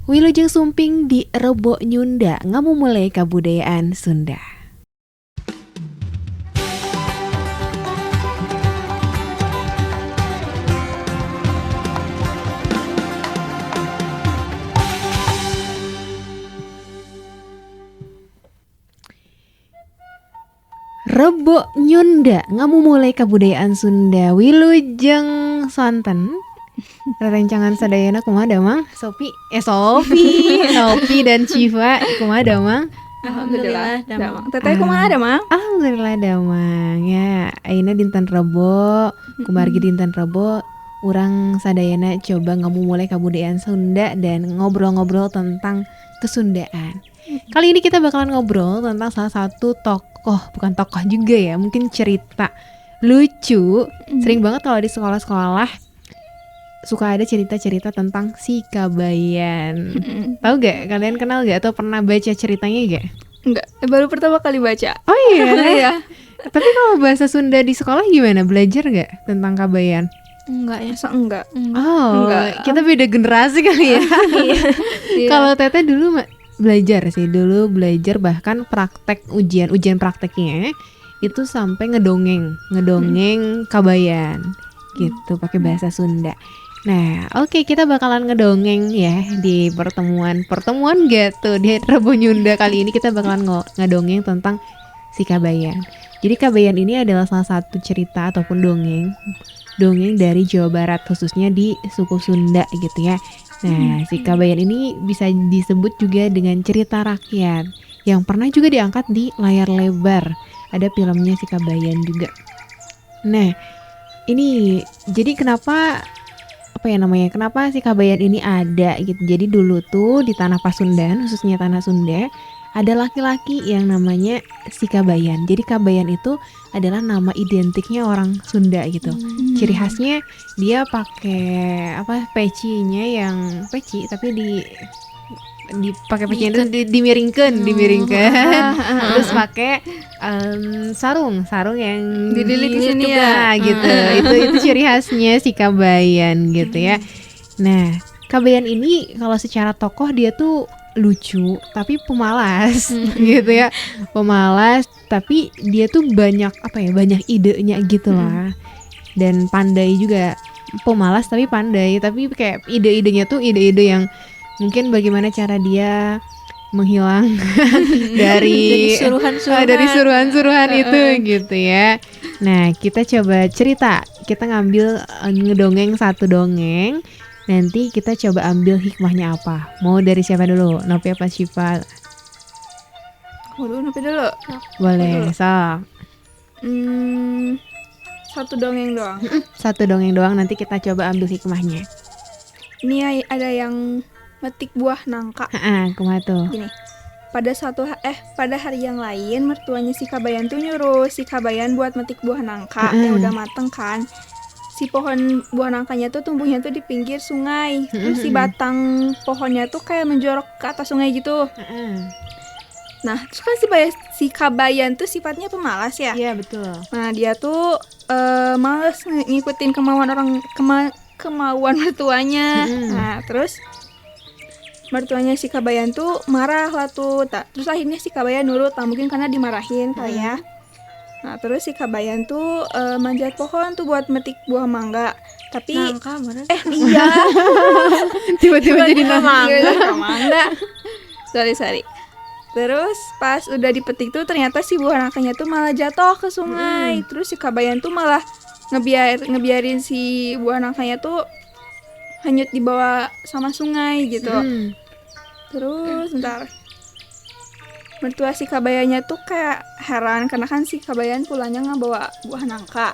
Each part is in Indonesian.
Wilujeng Sumping di Rebo Nyunda ngamumule kabudayaan Sunda. Rebo Nyunda ngamumule kabudayaan Sunda. Wilujeng sonten rerencangan sadayana kumaha Mang? Sophie dan Civa kumaha Mang? Alhamdulillah damang. Teteh kumaha Damang? Alhamdulillah damang. Ya, ayeuna dinten Rebo, kumargi dinten Rebo urang sadayana coba ngamumule kabudayaan Sunda dan ngobrol-ngobrol tentang kesundaan. Kali ini kita bakalan ngobrol tentang salah satu tokoh, bukan tokoh juga ya, mungkin cerita lucu. Sering banget kalau di sekolah-sekolah suka ada cerita-cerita tentang si Kabayan. Tahu gak? Kalian kenal gak? Atau pernah baca ceritanya gak? Enggak, baru pertama kali baca. Oh iya? Iya. Tapi kalau bahasa Sunda di sekolah gimana? Belajar gak tentang Kabayan? Enggak ya, enggak. Oh, Enggak. kita beda generasi kali ya. Iya. Kalau Teteh dulu belajar sih, dulu belajar bahkan praktek ujian prakteknya itu sampai ngedongeng Kabayan gitu pakai bahasa Sunda. Nah, oke, kita bakalan ngedongeng ya di pertemuan gak tuh di Rebo Nyunda kali ini kita bakalan ngedongeng tentang si Kabayan. Jadi Kabayan ini adalah salah satu cerita ataupun dongeng dari Jawa Barat, khususnya di suku Sunda gitu ya. Nah, si Kabayan ini bisa disebut juga dengan cerita rakyat yang pernah juga diangkat di layar lebar. Ada filmnya si Kabayan juga. Nah, ini jadi kenapa si Kabayan ini ada gitu. Jadi dulu tuh di tanah Pasundan, khususnya tanah Sunda, ada laki-laki yang namanya si Kabayan. Jadi Kabayan itu adalah nama identiknya orang Sunda gitu. Ciri khasnya dia pakai pecinya yang peci tapi pakai pecinya itu dimiringkan. Terus pakai sarung yang dililit di sini ya gitu. Itu ciri khasnya si Kabayan gitu ya. Nah, Kabayan ini kalau secara tokoh dia tuh lucu tapi pemalas gitu ya. Pemalas tapi dia tuh banyak idenya gitu lah. Dan pandai juga, pemalas tapi pandai, tapi kayak ide-idenya tuh ide-ide yang mungkin bagaimana cara dia menghilang dari suruhan-suruhan itu gitu ya. Nah, kita coba cerita, kita ngambil ngedongeng satu dongeng. Nanti kita coba ambil hikmahnya apa. Mau dari siapa dulu? Nopi apa Syifa? Nopi dulu. Boleh, sok. Satu dongeng doang. Satu dongeng doang, nanti kita coba ambil hikmahnya. Ini ada yang metik buah nangka. Kumaha tuh? Gini. Pada hari yang lain mertuanya si Kabayan tuh nyuruh si Kabayan buat metik buah nangka yang udah mateng kan. Si pohon buah nangkanya tuh tumbuhnya tuh di pinggir sungai. Terus si batang pohonnya tuh kayak menjorok ke atas sungai gitu. Nah, terus kan si Kabayan tuh sifatnya pemalas ya. Iya, betul. Nah, dia tuh males ngikutin kemauan mertuanya. Nah, terus mertuanya si Kabayan tuh marah lah tuh. Terus akhirnya si Kabayan nurut, mungkin karena dimarahin kali ya. Nah, terus si Kabayan tuh manjat pohon tuh buat metik buah mangga. Tapi nangka mana? Iya. Tiba-tiba jadi mangga. Sorry. Terus pas udah dipetik tuh ternyata si buah nangkanya tuh malah jatuh ke sungai. Terus si Kabayan tuh malah ngebiarin si buah nangkanya tuh hanyut dibawa sama sungai gitu. Terus bentar. Mertua si Kabayannya tuh kayak heran karena kan si Kabayan pulangnya bawa buah nangka.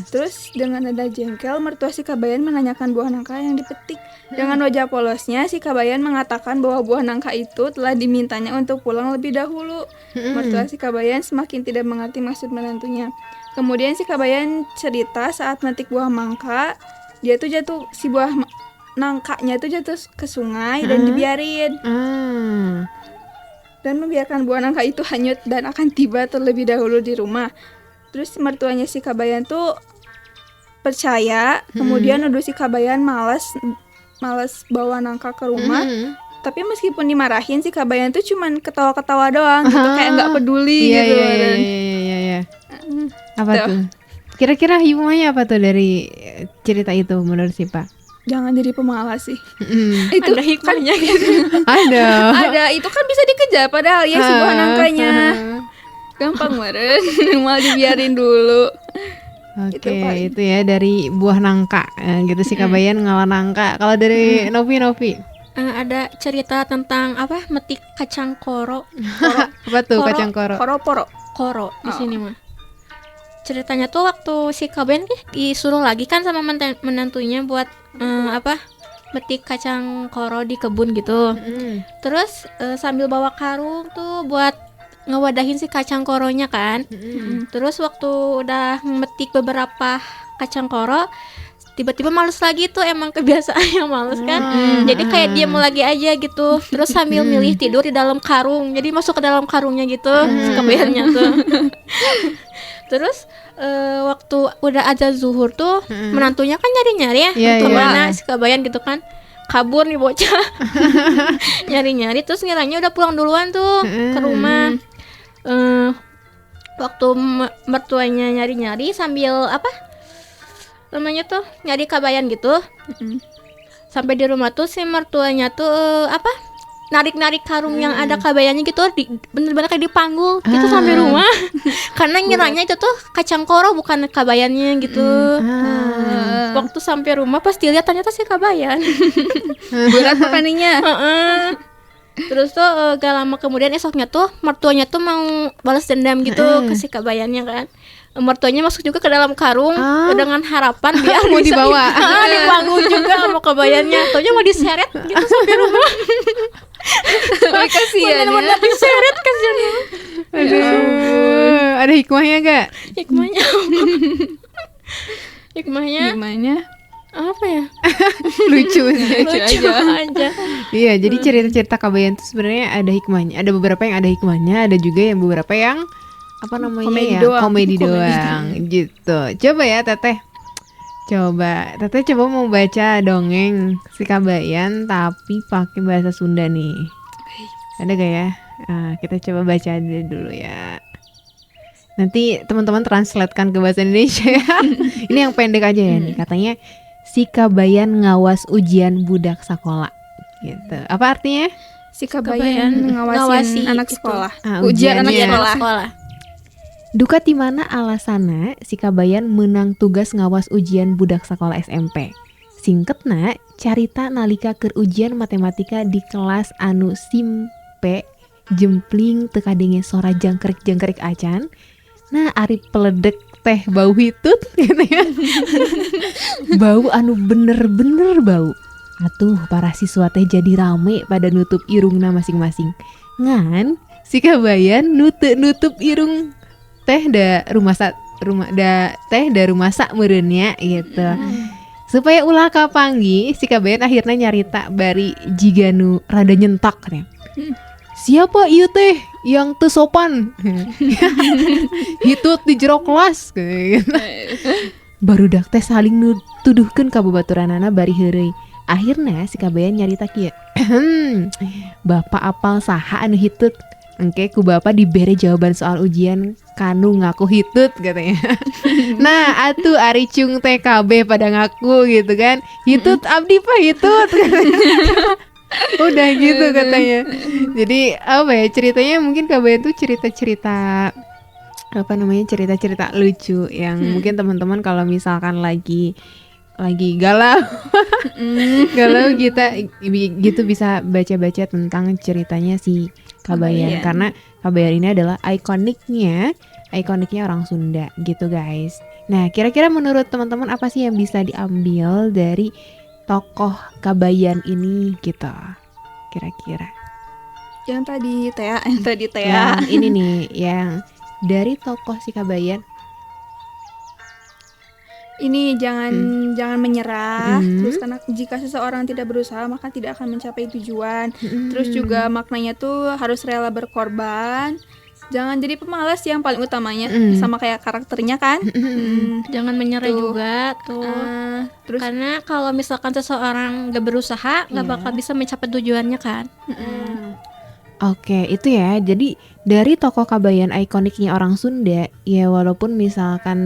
Terus dengan nada jengkel mertua si Kabayan menanyakan buah nangka yang dipetik. Dengan wajah polosnya si Kabayan mengatakan bahwa buah nangka itu telah dimintanya untuk pulang lebih dahulu. Mertua si Kabayan semakin tidak mengerti maksud menantunya. Kemudian si Kabayan cerita saat metik buah mangka, dia tuh si buah nangkanya tuh jatuh ke sungai dan dibiarin. Dan membiarkan buah nangka itu hanyut dan akan tiba terlebih dahulu di rumah. Terus mertuanya si Kabayan tuh percaya, kemudian nuduh si Kabayan malas bawa nangka ke rumah. Tapi meskipun dimarahin si Kabayan tuh cuman ketawa-ketawa doang gitu, kayak nggak peduli Iya, gitu. iya, iya, Dan iya, iya. Apa Tuh. tuh? Kira-kira hikmahnya apa tuh dari cerita itu menurut si Pak? jangan jadi pemalas sih. Mm. Itu Ada hikmahnya gitu. Ada. ada itu kan bisa dikejar padahal ya si buah nangkanya. Gampang meren, malah dibiarin dulu. Oke, Itu paling. itu ya dari buah nangka. Gitu si Kabayan ngalah nangka. Kalau dari Novi. Ada cerita tentang apa? Metik kacang koro. Apa tuh Koro. kacang koro? Koro-poro. Koro di sini mah. Ceritanya tuh waktu si Kaben disuruh lagi kan sama menantunya buat apa? Metik kacang koro di kebun gitu. Mm. Terus sambil bawa karung tuh buat ngewadahin si kacang koronya kan. Terus waktu udah metik beberapa kacang koro, tiba-tiba males lagi tuh, emang kebiasaannya males kan. Jadi kayak diam lagi aja gitu. Terus sambil milih tidur di dalam karung. Jadi masuk ke dalam karungnya gitu si kebayarnya tuh. Terus waktu udah azan zuhur tuh menantunya kan nyari-nyari ya Iya, kemana si Kabayan gitu kan. Kabur nih bocah. Nyari-nyari terus ngiranya udah pulang duluan tuh ke rumah. Waktu mertuanya nyari-nyari sambil apa namanya tuh nyari Kabayan gitu. Sampai di rumah tuh si mertuanya tuh apa narik-narik karung yang ada Kabayannya gitu, bener-bener kayak dipanggul gitu sampai rumah. Karena ngiranya itu tuh kacang koro bukan Kabayannya gitu. Waktu sampai rumah pas dilihat ternyata si Kabayan. Berat makanannya. Terus tuh gak lama kemudian esoknya tuh mertuanya tuh mau balas dendam gitu ke si Kabayannya kan. Mertuanya masuk juga ke dalam karung dengan harapan biar Mau bisa dibawa. dibangun juga sama Kabayannya. Taunya mau diseret gitu sampai rumah. Tapi kasihan ya. Bener-bener diseret kasihan. Aduh, ada hikmahnya gak? Hikmahnya Hikmahnya Gimana? apa ya? Lucu sih. Lucu aja. Iya, jadi cerita-cerita Kabayan itu sebenarnya ada hikmahnya. Ada beberapa yang ada hikmahnya, ada juga yang beberapa yang apa namanya Komedi ya? doang. Komedi doang gitu. Coba ya Teteh. Teteh coba mau baca dongeng si Kabayan tapi pakai bahasa Sunda nih. Ada gak ya? Kita coba baca aja dulu ya. Nanti teman-teman translatekan ke bahasa Indonesia ya. Ini yang pendek aja ya nih. Katanya si Kabayan ngawas ujian budak sekolah. Gitu. Apa artinya? Si Kabayan Ngawasi ngawasin anak gitu. sekolah. Ujiannya. Ujian anak sekolah. Sekolah. Duka di mana alasana si Kabayan menang tugas ngawas ujian budak sekolah SMP. Singketna carita nalika keur ujian matematika di kelas anu simpe jempling teu kadenge sora jangkrik-jangkrik acan. Nah ari peledek teh bau hitut gitu ya. Bau anu bener-bener bau. Atuh para siswa teh jadi rame pada nutup irungna masing-masing. Ngan si Kabayan nutup irung teh da rumah sak meureunnya gitu. Supaya ulah kapanggi si Kabayan akhirnya nyarita bari jiganu rada nyentak katanya. Siapa ieu teh yang teu sopan? Hitut di jero kelas gitu. Barudak teh saling tuduhkeun ka babaturanana bari heureuy. Akhirnya si Kabayan nyarita kieu. Bapak apal saha anu hitut? Engke ku bapak dibere jawaban soal ujian kanu ngaku hitut katanya. Nah atuh ari cung TKB pada ngaku gitu kan. Hitut abdi pak hitut katanya. Udah gitu katanya. Jadi apa ya ceritanya mungkin Kabayan tuh cerita-cerita apa namanya cerita-cerita lucu yang mungkin teman-teman kalau misalkan lagi galau galau gitu bisa baca-baca tentang ceritanya si Kabayan karena Kabayan ini adalah ikoniknya orang Sunda gitu guys. Nah kira-kira menurut teman-teman apa sih yang bisa diambil dari tokoh Kabayan ini gitu kira-kira? Yang tadi Tea. Yang ini nih yang dari tokoh si Kabayan. Ini jangan menyerah. Terus karena jika seseorang tidak berusaha maka tidak akan mencapai tujuan. Terus juga maknanya tuh harus rela berkorban. Jangan jadi pemalas yang paling utamanya, Mm. sama kayak karakternya kan. Jangan menyerah Tuh. juga tuh. Terus Karena kalau misalkan seseorang gak berusaha, nggak Iya. bakal bisa mencapai tujuannya kan. Oke, itu ya. Jadi dari tokoh Kabayan ikoniknya orang Sunda, ya walaupun misalkan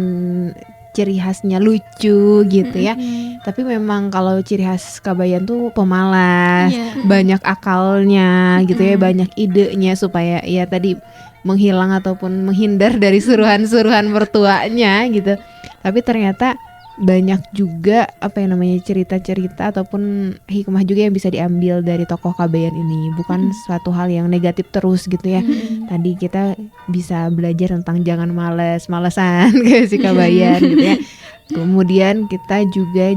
ciri khasnya lucu gitu ya, tapi memang kalau ciri khas Kabayan tuh pemalas, Iya. banyak akalnya gitu ya, Mm-mm. banyak idenya supaya ya tadi menghilang ataupun menghindar dari suruhan-suruhan mertuanya gitu. Tapi ternyata banyak juga apa yang namanya cerita-cerita ataupun hikmah juga yang bisa diambil dari tokoh Kabayan ini. Bukan suatu hal yang negatif terus gitu ya. Tadi kita bisa belajar tentang jangan males-malesan kayak si Kabayan gitu ya. Kemudian kita juga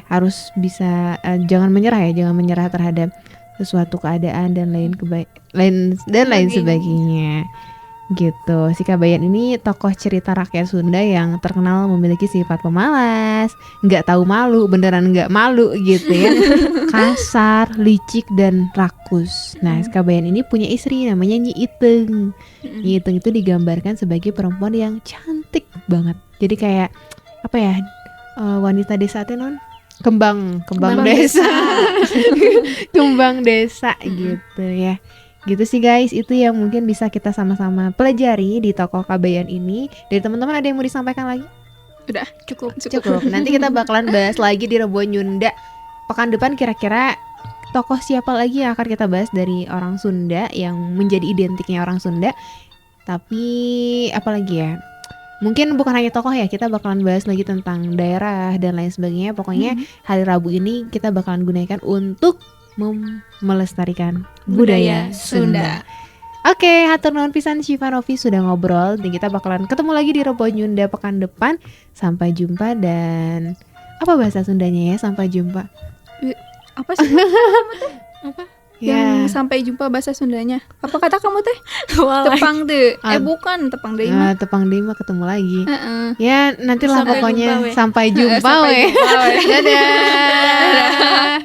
harus bisa jangan menyerah ya, jangan menyerah terhadap sesuatu keadaan dan lain sebagainya. Gitu. Si Kabayan ini tokoh cerita rakyat Sunda yang terkenal memiliki sifat pemalas, nggak tahu malu, beneran nggak malu gitu ya. Kasar, licik dan rakus. Nah, si Kabayan ini punya istri namanya Nyi Iteng. Nyi Iteng itu digambarkan sebagai perempuan yang cantik banget. Jadi kayak apa ya? Wanita desa teh non? Kembang desa. Kembang desa gitu ya. Gitu sih guys, itu yang mungkin bisa kita sama-sama pelajari di tokoh Kabayan ini. Dari teman-teman ada yang mau disampaikan lagi? udah cukup. Nanti kita bakalan bahas lagi di Rebo Nyunda. Pekan depan kira-kira tokoh siapa lagi yang akan kita bahas dari orang Sunda yang menjadi identiknya orang Sunda. Tapi apalagi ya? Mungkin bukan hanya tokoh ya, kita bakalan bahas lagi tentang daerah dan lain sebagainya. Pokoknya hari Rabu ini kita bakalan gunakan untuk melestarikan budaya Sunda. Oke, hatur nuhun pisan Syifa Novi sudah ngobrol dan kita bakalan ketemu lagi di Rebo Nyunda pekan depan. Sampai jumpa dan apa bahasa Sundanya ya? Sampai jumpa. Apa sih Apa? Ya. yang sampai jumpa bahasa Sundanya? Apa kata kamu teh? Walai. Tepang deh. Ah. Bukan tepang deh mah. Tepang deui mah ketemu lagi. Heeh. Ya, nantilah Sampai pokoknya jumpa, we. sampai jumpa Sampai we. jumpa, we. Dadah.